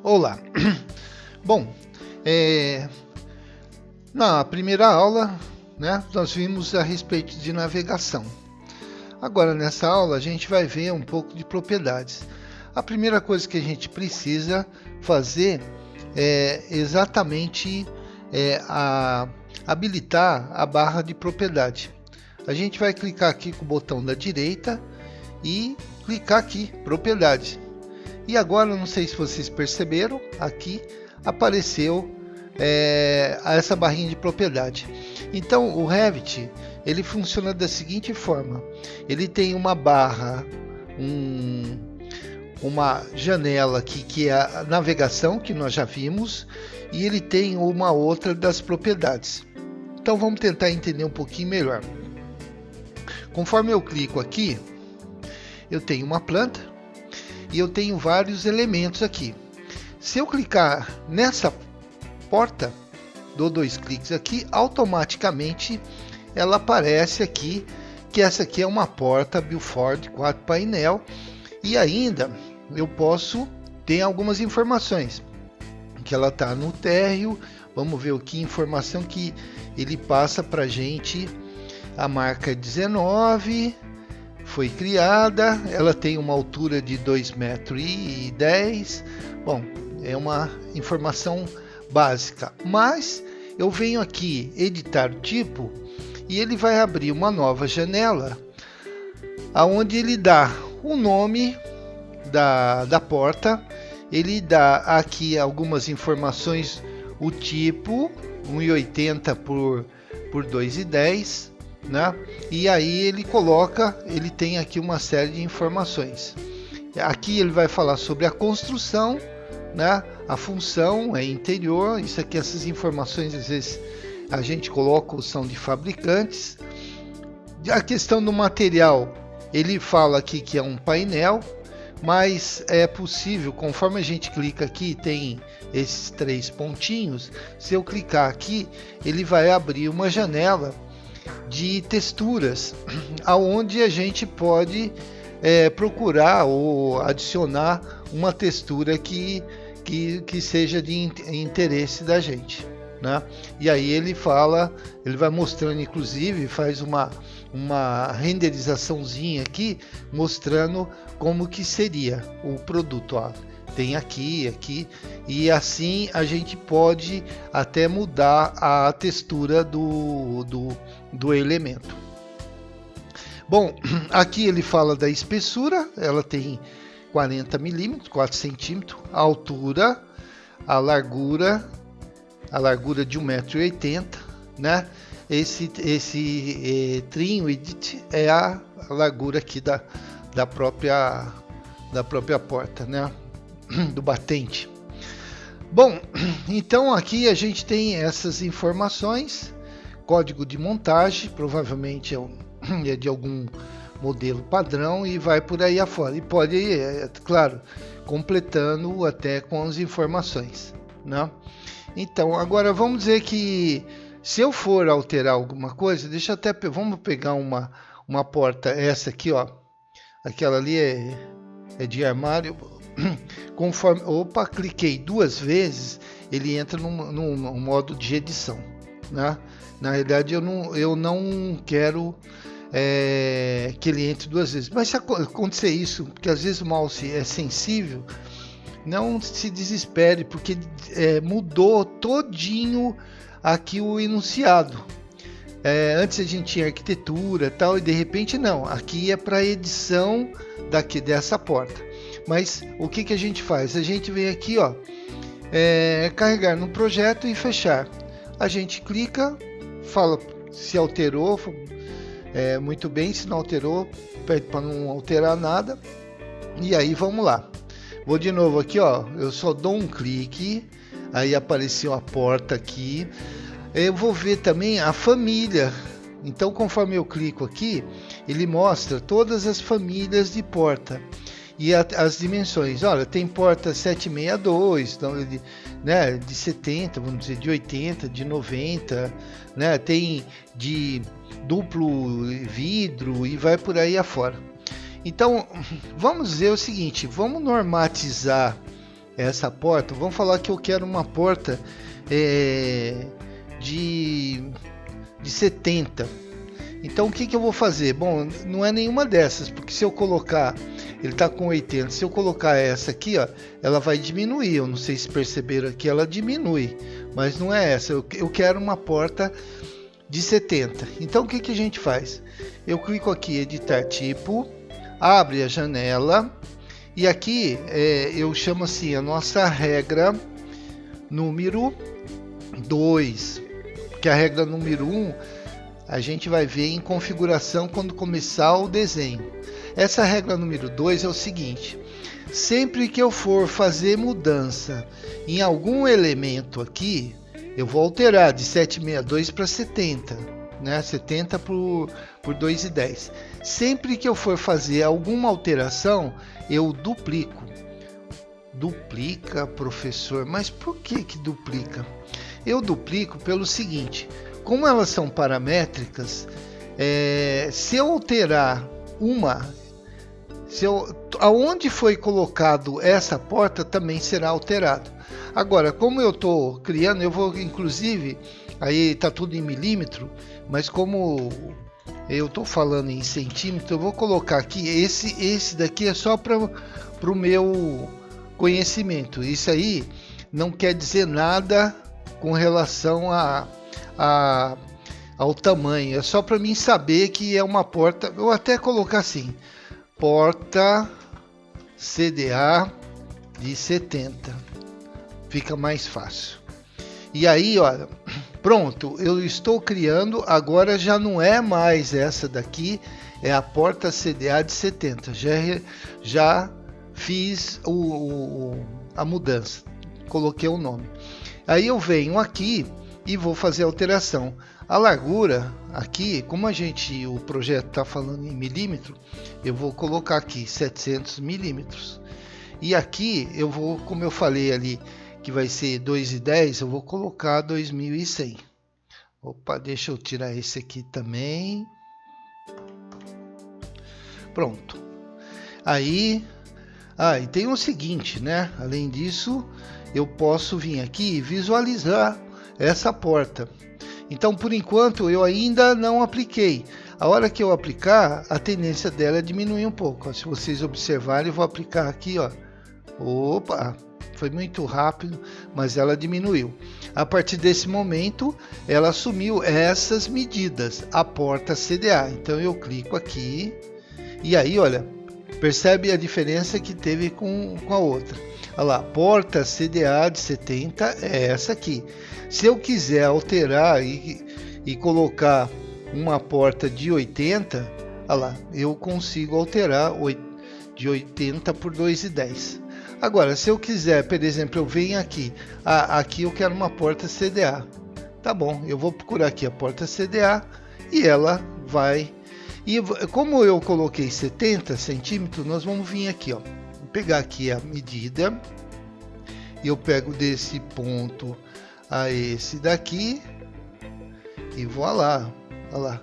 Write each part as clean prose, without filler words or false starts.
Olá. Bom, na primeira aula, né, nós vimos a respeito de navegação. Agora, nessa aula, a gente vai ver um pouco de propriedades. A primeira coisa que a gente precisa fazer é exatamente habilitar a barra de propriedade. A gente vai clicar aqui com o botão da direita e clicar aqui, propriedade. E agora, não sei se vocês perceberam, aqui apareceu essa barrinha de propriedade. Então, o Revit, ele funciona da seguinte forma: ele tem uma barra, uma janela aqui que é a navegação, que nós já vimos, e ele tem uma outra das propriedades. Então, vamos tentar entender um pouquinho melhor. Conforme eu clico aqui, eu tenho uma planta e eu tenho vários elementos aqui. Se eu clicar nessa porta, dou 2 cliques aqui, automaticamente ela aparece aqui, que essa aqui é uma porta Beaufort 4 painel, e ainda eu posso ter algumas informações, que ela está no térreo. Vamos ver o que informação que ele passa para gente. A marca 19 foi criada, ela tem uma altura de 2,10 metros. Bom, é uma informação básica, mas eu venho aqui editar tipo e ele vai abrir uma nova janela aonde ele dá o nome da porta, ele dá aqui algumas informações, o tipo 1,80 por 2,10, né? E aí ele tem aqui uma série de informações. Aqui ele vai falar sobre a construção, né? A função é interior. Isso aqui, essas informações às vezes a gente coloca, são de fabricantes. A questão do material, ele fala aqui que é um painel, mas é possível, conforme a gente clica aqui, tem esses 3 pontinhos. Se eu clicar aqui, ele vai abrir uma janela de texturas, aonde a gente pode procurar ou adicionar uma textura que seja de interesse da gente, né? E aí ele vai mostrando, inclusive faz uma renderizaçãozinha aqui, mostrando como que seria o produto. Ó, tem aqui, e assim a gente pode até mudar a textura do elemento. Bom, aqui ele fala da espessura, ela tem 40 milímetros, 4 centímetros, a altura, a largura de 1,80 metro, né? Esse trim edit é a largura aqui da própria porta, né? Do batente. Bom, então aqui a gente tem essas informações, código de montagem, provavelmente é de algum modelo padrão e vai por aí afora. E pode ir, claro, completando até com as informações, né? Então, agora vamos dizer que se eu for alterar alguma coisa, vamos pegar uma porta, essa aqui, ó, aquela ali é de armário. Conforme, cliquei 2 vezes, ele entra no modo de edição, né? Na realidade, eu não quero que ele entre 2 vezes, mas se acontecer isso, porque às vezes o mouse é sensível, não se desespere, porque mudou todinho aqui o enunciado. Antes a gente tinha arquitetura tal, e de repente não, aqui é para edição dessa porta. Mas o que a gente faz? A gente vem aqui, ó, carregar no projeto e fechar. A gente clica, fala se alterou, muito bem. Se não alterou, pede para não alterar nada. E aí vamos lá. Vou de novo aqui, ó, eu só dou um clique, aí apareceu a porta aqui. Eu vou ver também a família. Então, conforme eu clico aqui, ele mostra todas as famílias de porta e as dimensões. Olha, tem porta 762, então, né, de 70, vamos dizer, de 80, de 90, né, tem de duplo vidro e vai por aí afora. Então, vamos dizer o seguinte, vamos normatizar essa porta, vamos falar que eu quero uma porta de 70. Então o que eu vou fazer? Bom, não é nenhuma dessas, porque se eu colocar, ele está com 80, se eu colocar essa aqui, ó, ela vai diminuir. Eu não sei se perceberam aqui, ela diminui, mas não é essa. Eu quero uma porta de 70. Então o que a gente faz? Eu clico aqui, editar tipo, abre a janela, e aqui eu chamo assim a nossa regra número 2, porque a regra número 1 a gente vai ver em configuração quando começar o desenho. Essa regra número 2 é o seguinte: sempre que eu for fazer mudança em algum elemento aqui, eu vou alterar de 762 para 70, né? 70 por 2,10. Sempre que eu for fazer alguma alteração, eu duplico. Duplica, professor, mas por que duplica? Eu duplico pelo seguinte: como elas são paramétricas, se eu alterar aonde foi colocado essa porta também será alterado. Agora, como eu estou criando, eu vou inclusive, aí está tudo em milímetro, mas como eu estou falando em centímetro, eu vou colocar aqui, esse daqui é só para o meu conhecimento. Isso aí não quer dizer nada com relação ao tamanho, é só para mim saber que é uma porta. Eu até colocar assim, porta CDA de 70, fica mais fácil. E aí, olha, pronto, eu estou criando, agora já não é mais essa daqui, é a porta CDA de 70, já fiz a mudança, coloquei o nome. Aí eu venho aqui e vou fazer a alteração. A largura aqui, como o projeto está falando em milímetro, eu vou colocar aqui 700 milímetros. E aqui eu vou, como eu falei ali, que vai ser 2,10, eu vou colocar 2100. Opa, deixa eu tirar esse aqui também. Pronto. Aí, e tem o seguinte, né? Além disso, eu posso vir aqui e visualizar essa porta. Então, por enquanto, eu ainda não apliquei. A hora que eu aplicar, a tendência dela é diminuir um pouco. Ó, se vocês observarem, eu vou aplicar aqui, ó. Opa, foi muito rápido, mas ela diminuiu. A partir desse momento, ela assumiu essas medidas, a porta CDA. Então, eu clico aqui e aí, olha, percebe a diferença que teve com a outra. Olha lá, porta CDA de 70 é essa aqui. Se eu quiser alterar e colocar uma porta de 80, olha lá, eu consigo alterar de 80 por 2,10. Agora, se eu quiser, por exemplo, eu venho aqui, aqui eu quero uma porta CDA. Tá bom, eu vou procurar aqui a porta CDA e ela vai. E como eu coloquei 70 centímetros, nós vamos vir aqui, ó. Vou pegar aqui a medida. Eu pego desse ponto a esse daqui e vou lá, olha lá,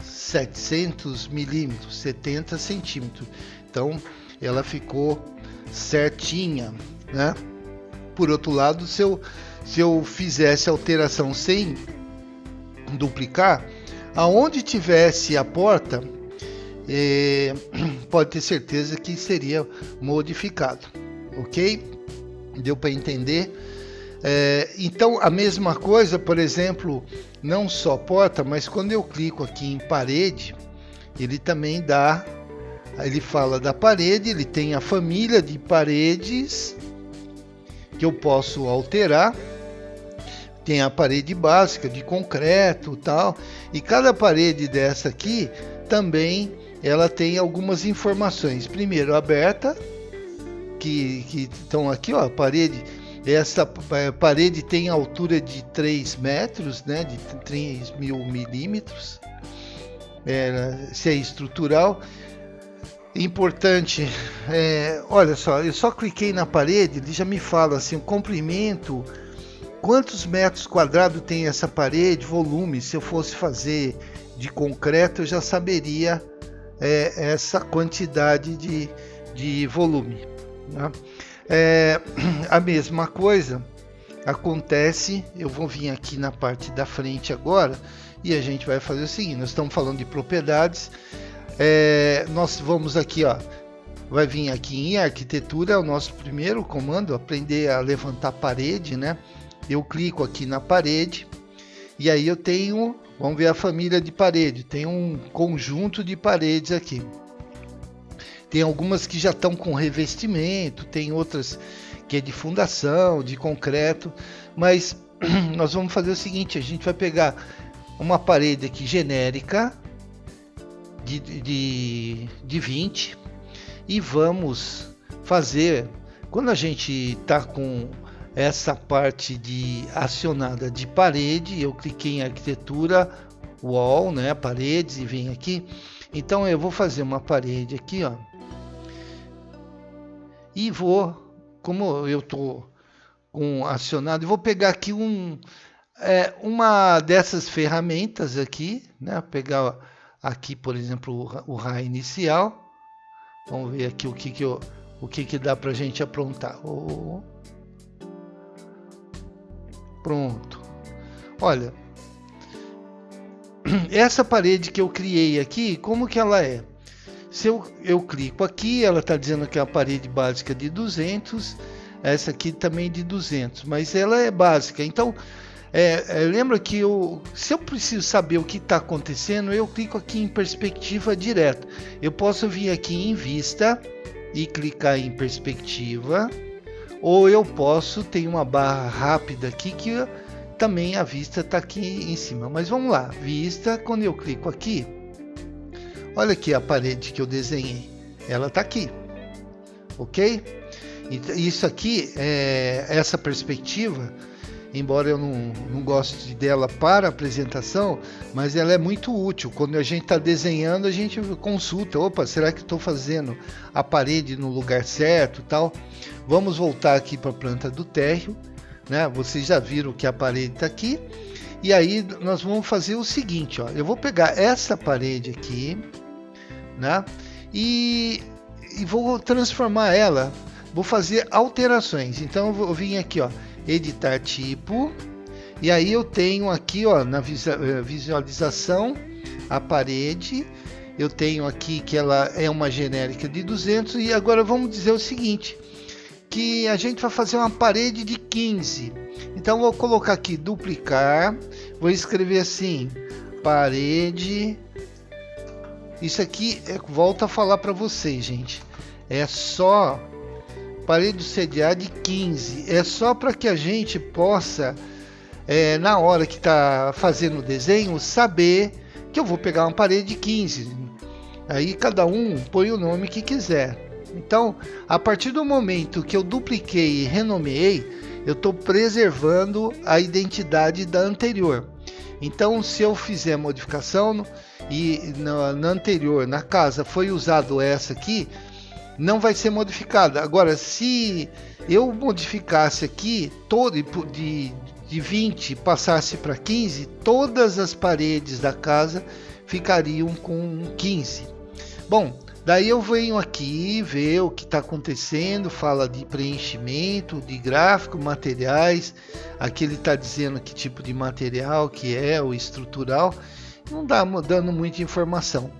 700 milímetros, 70 centímetros. Então ela ficou certinha, né? Por outro lado, se eu fizesse alteração sem duplicar, aonde tivesse a porta, pode ter certeza que seria modificado, ok? Deu para entender? Então a mesma coisa, por exemplo, não só porta, mas quando eu clico aqui em parede, ele também dá, ele fala da parede, ele tem a família de paredes que eu posso alterar. Tem a parede básica de concreto, tal, e cada parede dessa aqui também ela tem algumas informações. Primeiro, aberta, que estão aqui, ó, a parede. Essa parede tem altura de 3 metros, né, de 3.000 milímetros, se é estrutural. Importante, olha só, eu só cliquei na parede, ele já me fala assim, o comprimento, quantos metros quadrados tem essa parede, volume. Se eu fosse fazer de concreto, eu já saberia essa quantidade de volume, né? É, a mesma coisa acontece, eu vou vir aqui na parte da frente agora e a gente vai fazer o seguinte, nós estamos falando de propriedades, nós vamos aqui, ó, vai vir aqui em arquitetura, é o nosso primeiro comando, aprender a levantar parede, né? Eu clico aqui na parede e aí eu tenho, vamos ver a família de parede, tem um conjunto de paredes aqui. Tem algumas que já estão com revestimento, tem outras que é de fundação, de concreto, mas nós vamos fazer o seguinte, a gente vai pegar uma parede aqui genérica de 20 e vamos fazer, quando a gente está com essa parte de acionada de parede, eu cliquei em arquitetura, wall, né, paredes e vem aqui, então eu vou fazer uma parede aqui, ó, e vou, como eu estou com acionado, eu vou pegar aqui uma dessas ferramentas aqui, né, pegar aqui, por exemplo, o raio inicial. Vamos ver aqui o que dá para a gente aprontar. Pronto. Olha, essa parede que eu criei aqui, como que ela é? Se eu clico aqui, ela está dizendo que é a parede básica de 200, essa aqui também de 200, mas ela é básica. Então, lembra que se eu preciso saber o que está acontecendo, eu clico aqui em perspectiva direto. Eu posso vir aqui em vista e clicar em perspectiva, ou eu posso, tem uma barra rápida aqui que também a vista está aqui em cima. Mas vamos lá, vista, quando eu clico aqui, olha aqui a parede que eu desenhei, ela está aqui, ok? Isso aqui, essa perspectiva, embora eu não goste dela para apresentação, mas ela é muito útil. Quando a gente está desenhando, a gente consulta, opa, será que estou fazendo a parede no lugar certo, tal? Vamos voltar aqui para a planta do térreo, né? Vocês já viram que a parede está aqui, e aí nós vamos fazer o seguinte, ó, eu vou pegar essa parede aqui, né? E vou transformar ela, vou fazer alterações. Então eu vou vir aqui, ó, editar tipo, e aí eu tenho aqui, ó, na visualização a parede, eu tenho aqui que ela é uma genérica de 200, e agora vamos dizer o seguinte, que a gente vai fazer uma parede de 15. Então vou colocar aqui duplicar, vou escrever assim, parede. Isso aqui, volto a falar para vocês, gente, é só parede do CDA de 15, é só para que a gente possa, na hora que está fazendo o desenho, saber que eu vou pegar uma parede de 15. Aí cada um põe o nome que quiser. Então, a partir do momento que eu dupliquei e renomeei, eu estou preservando a identidade da anterior. Então, se eu fizer modificação e na anterior, na casa, foi usado essa aqui, não vai ser modificada. Agora, se eu modificasse aqui todo de 20 passasse para 15, todas as paredes da casa ficariam com 15. Bom, daí eu venho aqui ver o que está acontecendo, fala de preenchimento, de gráfico, materiais. Aqui ele está dizendo que tipo de material que é, o estrutural. Não está dando muita informação.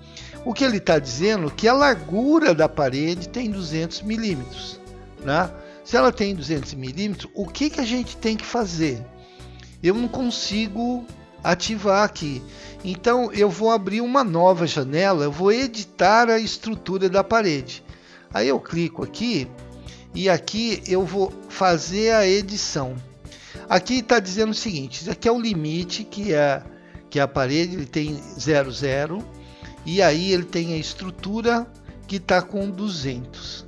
O que ele está dizendo é que a largura da parede tem 200 milímetros, né? Se ela tem 200 milímetros, o que a gente tem que fazer? Eu não consigo ativar aqui. Então eu vou abrir uma nova janela, eu vou editar a estrutura da parede. Aí eu clico aqui e aqui eu vou fazer a edição. Aqui está dizendo o seguinte, isso aqui é o limite que a parede ele tem 00. E aí ele tem a estrutura que está com 200.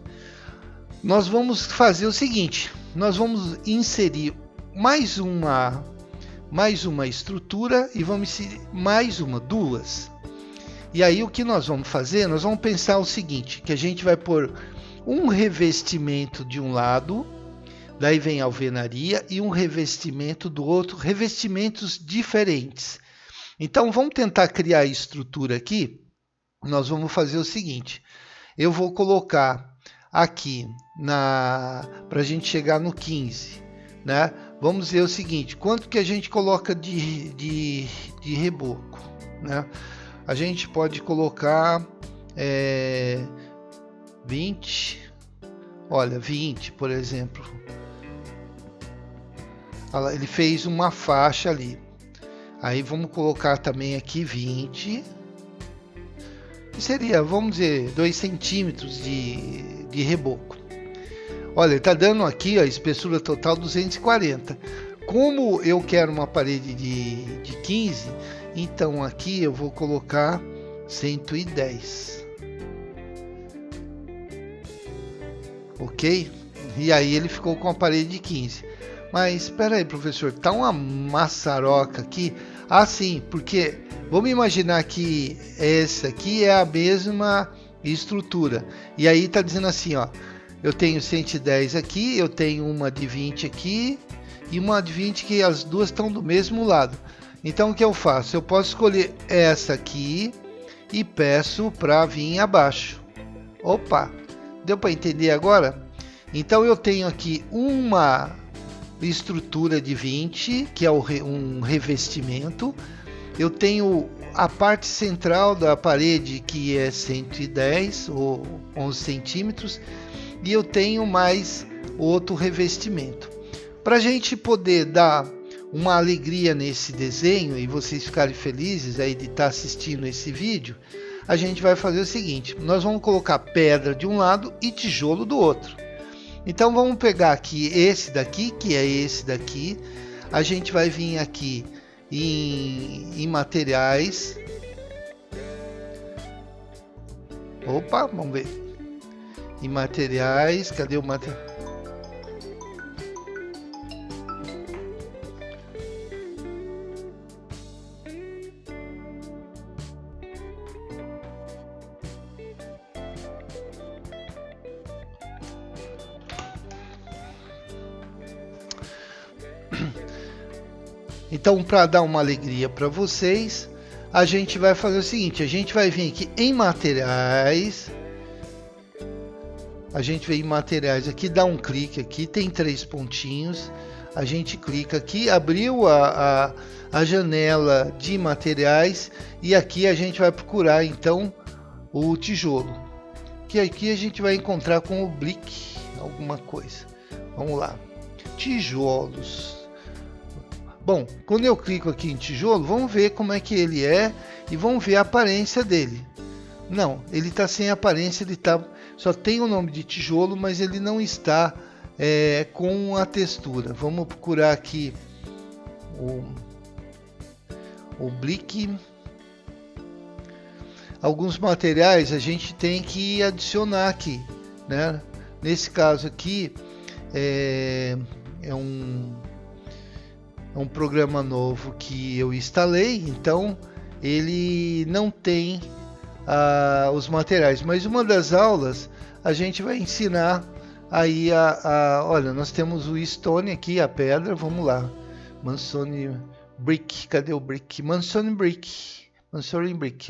Nós vamos fazer o seguinte, nós vamos inserir mais uma estrutura e vamos inserir mais duas. E aí o que nós vamos fazer? Nós vamos pensar o seguinte, que a gente vai pôr um revestimento de um lado, daí vem a alvenaria, e um revestimento do outro, revestimentos diferentes. Então vamos tentar criar a estrutura aqui. Nós vamos fazer o seguinte, eu vou colocar aqui para a gente chegar no 15, né? Vamos ver o seguinte, quanto que a gente coloca de reboco, né? A gente pode colocar 20, olha, 20, por exemplo. Ele fez uma faixa ali. Aí vamos colocar também aqui 20. Que seria, vamos dizer, 2 centímetros de reboco. Olha, ele está dando aqui a espessura total 240. Como eu quero uma parede de 15, então aqui eu vou colocar 110. Ok? E aí ele ficou com a parede de 15. Mas espera aí, professor, tá uma maçaroca aqui. Ah, sim, porque vamos imaginar que essa aqui é a mesma estrutura. E aí tá dizendo assim, ó, eu tenho 110 aqui, eu tenho uma de 20 aqui e uma de 20 que as duas estão do mesmo lado. Então o que eu faço? Eu posso escolher essa aqui e peço para vir abaixo. Opa, deu para entender agora? Então eu tenho aqui uma estrutura de 20, que é um revestimento. Eu tenho a parte central da parede, que é 110 ou 11 centímetros, e eu tenho mais outro revestimento. Para a gente poder dar uma alegria nesse desenho e vocês ficarem felizes aí de estar assistindo esse vídeo, a gente vai fazer o seguinte, nós vamos colocar pedra de um lado e tijolo do outro. Então vamos pegar aqui esse daqui, que é esse daqui. A gente vai vir aqui em materiais. Opa, vamos ver. Em materiais, cadê o material? Então, para dar uma alegria para vocês, a gente vai fazer o seguinte, a gente vai vir aqui em materiais, a gente vem em materiais aqui, dá um clique aqui, tem 3 pontinhos, a gente clica aqui, abriu a janela de materiais e aqui a gente vai procurar então o tijolo, que aqui a gente vai encontrar com o Blick, alguma coisa. Vamos lá, tijolos. Bom, quando eu clico aqui em tijolo, vamos ver como é que ele é e vamos ver a aparência dele. Não, ele está sem aparência, ele só tem o nome de tijolo, mas ele não está com a textura. Vamos procurar aqui o Blick. Alguns materiais a gente tem que adicionar aqui, né? Nesse caso aqui é um programa novo que eu instalei, então ele não tem os materiais, mas uma das aulas a gente vai ensinar aí olha, nós temos o Stone aqui, a pedra, vamos lá, Masonry Brick, cadê o Brick? Masonry Brick,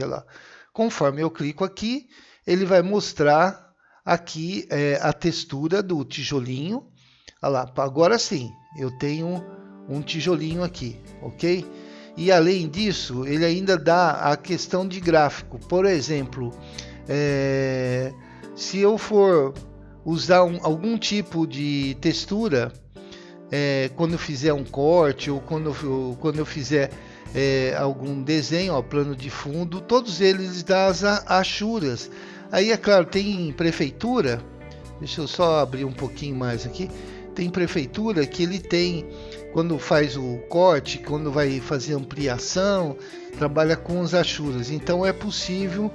olha lá. Conforme eu clico aqui, ele vai mostrar aqui a textura do tijolinho, olha lá, agora sim, eu tenho um tijolinho aqui, ok? E além disso, ele ainda dá a questão de gráfico. Por exemplo, se eu for usar algum tipo de textura, quando eu fizer um corte ou quando eu fizer algum desenho, ó, plano de fundo, todos eles dão as achuras. Aí, é claro, tem prefeitura, deixa eu só abrir um pouquinho mais aqui, tem prefeitura que ele tem, quando faz o corte, quando vai fazer ampliação, trabalha com as achuras. Então é possível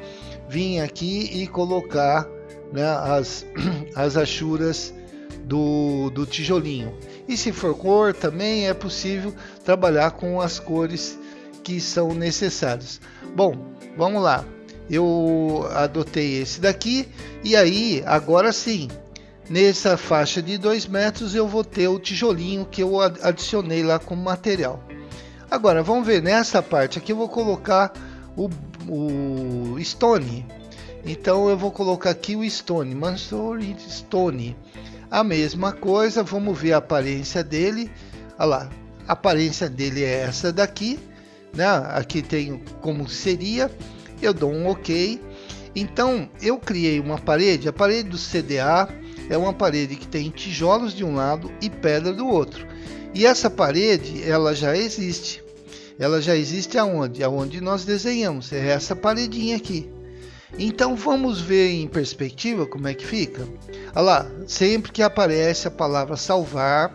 vir aqui e colocar, né, as achuras do tijolinho. E se for cor, também é possível trabalhar com as cores que são necessárias. Bom, vamos lá. Eu adotei esse daqui e aí, agora sim, nessa faixa de 2 metros eu vou ter o tijolinho que eu adicionei lá como material. Agora vamos ver, nessa parte aqui eu vou colocar o Stone. Então eu vou colocar aqui o Stone, Mansory Stone. A mesma coisa, vamos ver a aparência dele. Olha lá, a aparência dele é essa daqui, né? Aqui tem como seria, eu dou um OK. Então eu criei uma parede, a parede do CDA é uma parede que tem tijolos de um lado e pedra do outro. E essa parede, ela já existe. Ela já existe aonde? Aonde nós desenhamos, é essa paredinha aqui. Então vamos ver em perspectiva como é que fica. Olha lá, sempre que aparece a palavra salvar,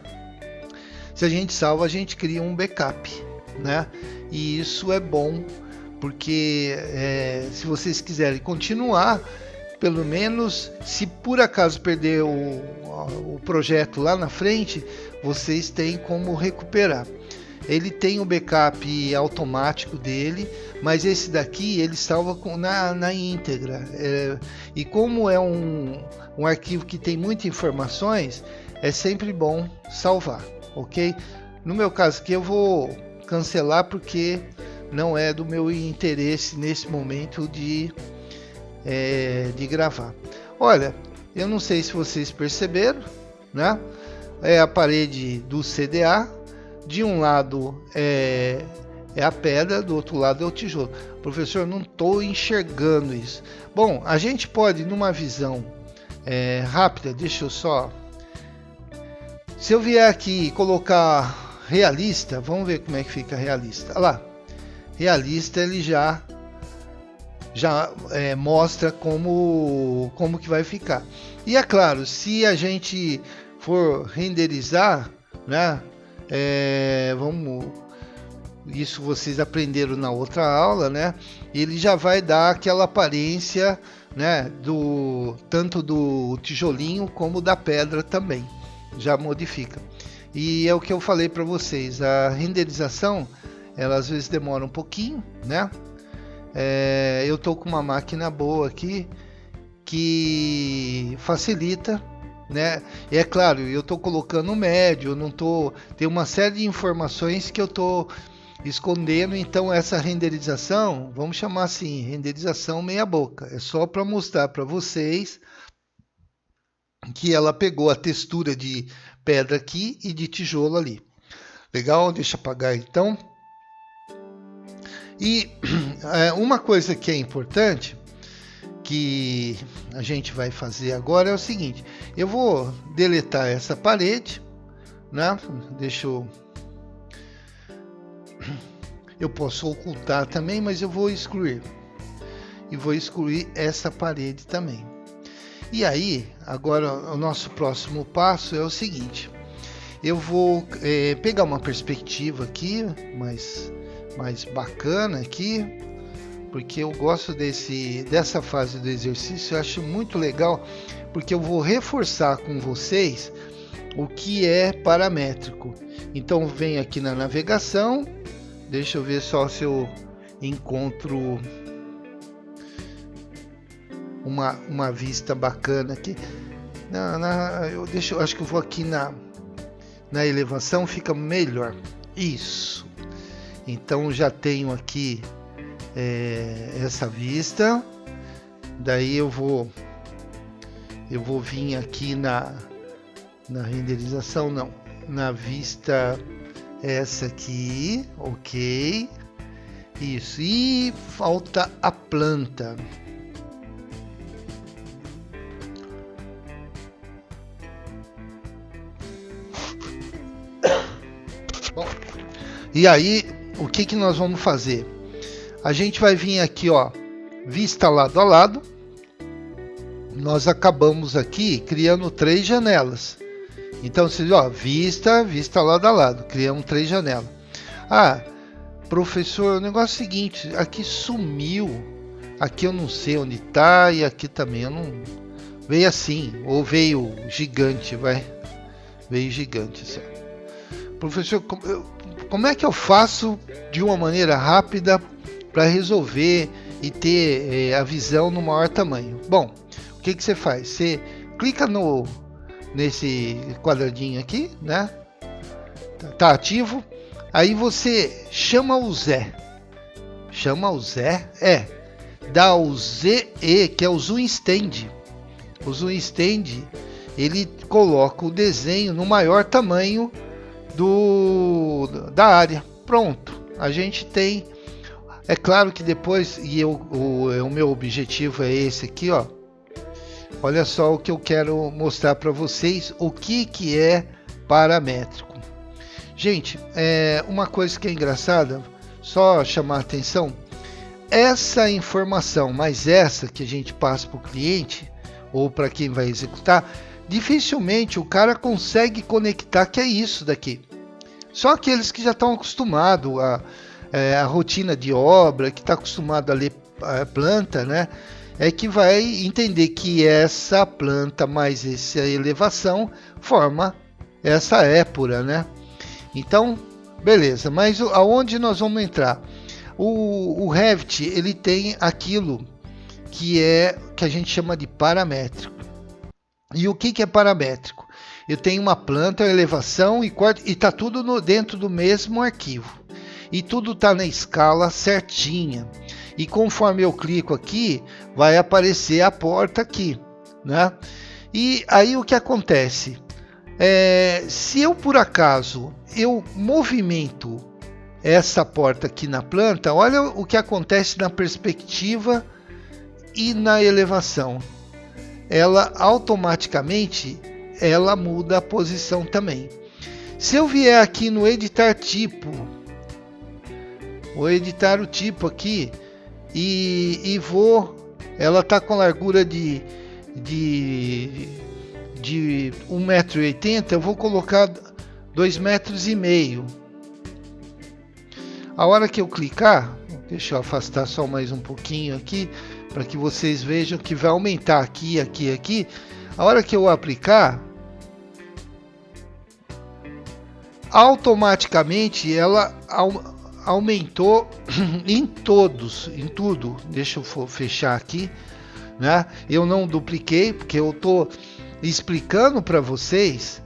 se a gente salva, a gente cria um backup, né? E isso é bom, porque se vocês quiserem continuar, pelo menos se por acaso perder o projeto lá na frente, vocês têm como recuperar. Ele tem o backup automático dele, mas esse daqui ele salva na íntegra. E como é um arquivo que tem muitas informações, é sempre bom salvar, ok? No meu caso aqui eu vou cancelar porque não é do meu interesse nesse momento de gravar. Olha, eu não sei se vocês perceberam, né? É a parede do CDA. De um lado é a pedra, do outro lado é o tijolo. Professor, não estou enxergando isso. Bom, a gente pode, numa visão rápida, deixa eu só... Se eu vier aqui e colocar realista, vamos ver como é que fica realista. Olha lá, realista ele já mostra como que vai ficar. E é claro, se a gente for renderizar, né? Isso vocês aprenderam na outra aula, né? Ele já vai dar aquela aparência, né? Tanto do tijolinho como da pedra também, já modifica. E é o que eu falei para vocês, a renderização, ela às vezes demora um pouquinho, né? Eu tô com uma máquina boa aqui que facilita, né? E é claro, eu estou colocando médio, eu não tô, tem uma série de informações que eu estou escondendo, então essa renderização, vamos chamar assim, renderização meia boca, é só para mostrar para vocês que ela pegou a textura de pedra aqui e de tijolo ali. Legal? Deixa eu apagar então. E uma coisa que é importante que a gente vai fazer agora é o seguinte: eu vou deletar essa parede, né? Eu posso ocultar também, mas eu vou excluir. E vou excluir essa parede também. E aí, agora o nosso próximo passo é o seguinte: eu vou pegar uma perspectiva aqui mais bacana aqui, porque eu gosto dessa fase do exercício, eu acho muito legal, porque eu vou reforçar com vocês o que é paramétrico. Então venho aqui na navegação, deixa eu ver só se eu encontro uma vista bacana aqui. Eu acho que eu vou aqui na elevação, fica melhor. Isso. Então já tenho aqui essa vista. Daí eu vou vir aqui na renderização, não, na vista essa aqui, ok. Isso, e falta a planta. Bom, e aí o que nós vamos fazer? A gente vai vir aqui, ó, vista lado a lado. Nós acabamos aqui criando 3 janelas. Então, vocês, ó, vista lado a lado. Criamos 3 janelas. Ah, professor, o negócio é o seguinte, aqui sumiu. Aqui eu não sei onde tá e aqui também eu não... Veio assim, ou veio gigante, vai. Veio gigante, assim. Professor, como é que eu faço de uma maneira rápida para resolver e ter a visão no maior tamanho? Bom, o que você faz? Você clica nesse quadradinho aqui, né? Tá ativo. Aí você chama o Zé. Chama o Zé? dá o ZE, que é o Zoom Extend. O Zoom Extend, ele coloca o desenho no maior tamanho da área. Pronto, a gente tem. É claro que depois, o meu objetivo é esse aqui, ó. Olha só o que eu quero mostrar para vocês, o que é paramétrico. Gente, uma coisa que é engraçada, só chamar a atenção, essa informação, mas essa que a gente passa para o cliente, ou para quem vai executar, dificilmente o cara consegue conectar que é isso daqui. Só aqueles que já estão acostumados a rotina de obra, que está acostumado a ler a planta, né? É que vai entender que essa planta mais essa elevação forma essa épora, né? Então, beleza. Mas aonde nós vamos entrar? O Revit, ele tem aquilo que a gente chama de paramétrico. E o que é paramétrico? Eu tenho uma planta, uma elevação e está tudo dentro do mesmo arquivo. E tudo está na escala certinha. E conforme eu clico aqui, vai aparecer a porta aqui, né? E aí o que acontece? Se eu por acaso eu movimento essa porta aqui na planta, olha o que acontece na perspectiva e na elevação. Ela automaticamente muda a posição também. Se eu vier aqui no editar tipo, vou editar o tipo aqui e ela está com largura de 1,80 m, eu vou colocar 2,5 m. A hora que eu clicar, deixa eu afastar só mais um pouquinho aqui, para que vocês vejam que vai aumentar aqui, aqui, aqui. A hora que eu aplicar, automaticamente ela aumentou em tudo. Deixa eu fechar aqui, né? Eu não dupliquei, porque eu estou explicando para vocês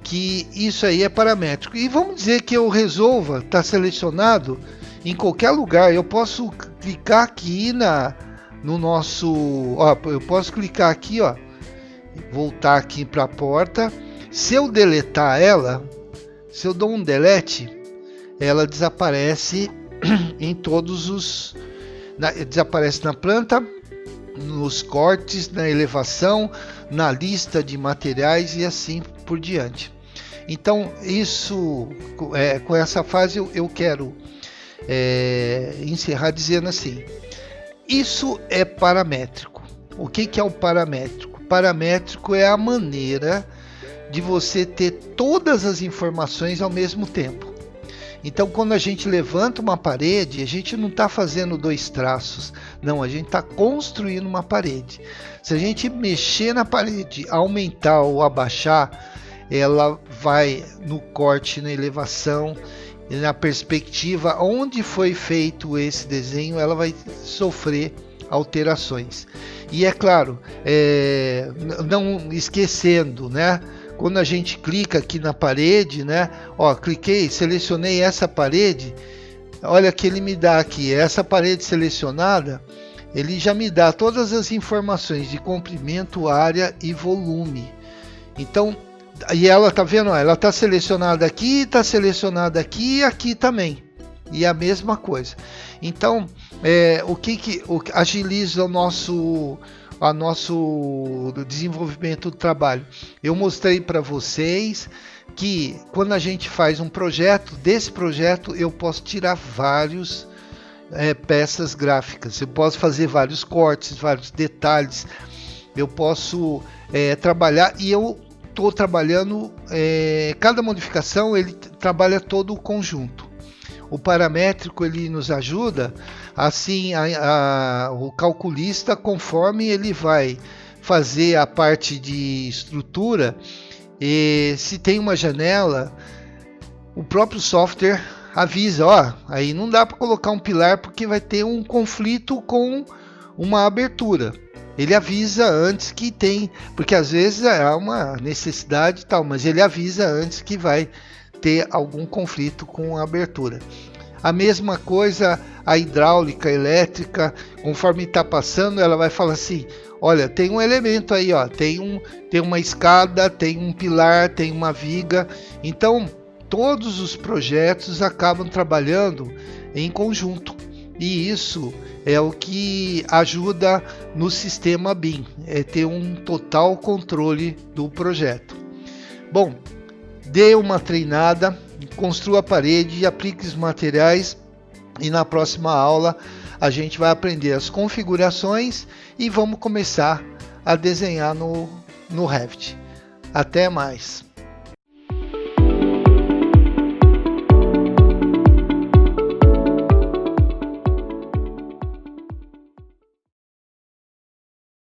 que isso aí é paramétrico. E vamos dizer que eu resolva estar selecionado em qualquer lugar. Eu posso clicar aqui no nosso, ó, eu posso clicar aqui, ó, voltar aqui para a porta. Se eu deletar ela, se eu dou um delete, ela desaparece em todos os, desaparece na planta, nos cortes, na elevação, na lista de materiais e assim por diante. Então isso, com essa fase eu quero encerrar dizendo assim: isso é paramétrico. O que é o paramétrico? Paramétrico é a maneira de você ter todas as informações ao mesmo tempo. Então, quando a gente levanta uma parede, a gente não está fazendo 2 traços, não, a gente está construindo uma parede. Se a gente mexer na parede, aumentar ou abaixar, ela vai no corte, na elevação, na perspectiva, onde foi feito esse desenho, ela vai sofrer alterações. E é claro, não esquecendo, né? Quando a gente clica aqui na parede, né? Ó, cliquei, selecionei essa parede. Olha que ele me dá aqui, essa parede selecionada, ele já me dá todas as informações de comprimento, área e volume. Então, e ela tá vendo, ó, ela tá selecionada aqui e aqui também. E a mesma coisa. Então, o que agiliza o nosso desenvolvimento do trabalho? Eu mostrei para vocês que quando a gente faz um projeto, desse projeto eu posso tirar vários peças gráficas, eu posso fazer vários cortes, vários detalhes, eu posso trabalhar, e eu estou trabalhando, cada modificação ele trabalha todo o conjunto. O paramétrico ele nos ajuda, assim, o calculista, conforme ele vai fazer a parte de estrutura, se tem uma janela, o próprio software avisa, ó, aí não dá para colocar um pilar porque vai ter um conflito com uma abertura. Ele avisa antes que tem, porque às vezes há uma necessidade e tal, mas ele avisa antes que vai ter algum conflito com a abertura. A mesma coisa a hidráulica, a elétrica, conforme está passando, ela vai falar assim: olha, tem um elemento aí, ó, tem uma escada, tem um pilar, tem uma viga. Então, todos os projetos acabam trabalhando em conjunto. E isso é o que ajuda no sistema BIM, é ter um total controle do projeto. Bom, dê uma treinada, construa a parede, aplique os materiais e na próxima aula a gente vai aprender as configurações e vamos começar a desenhar no Revit. Até mais!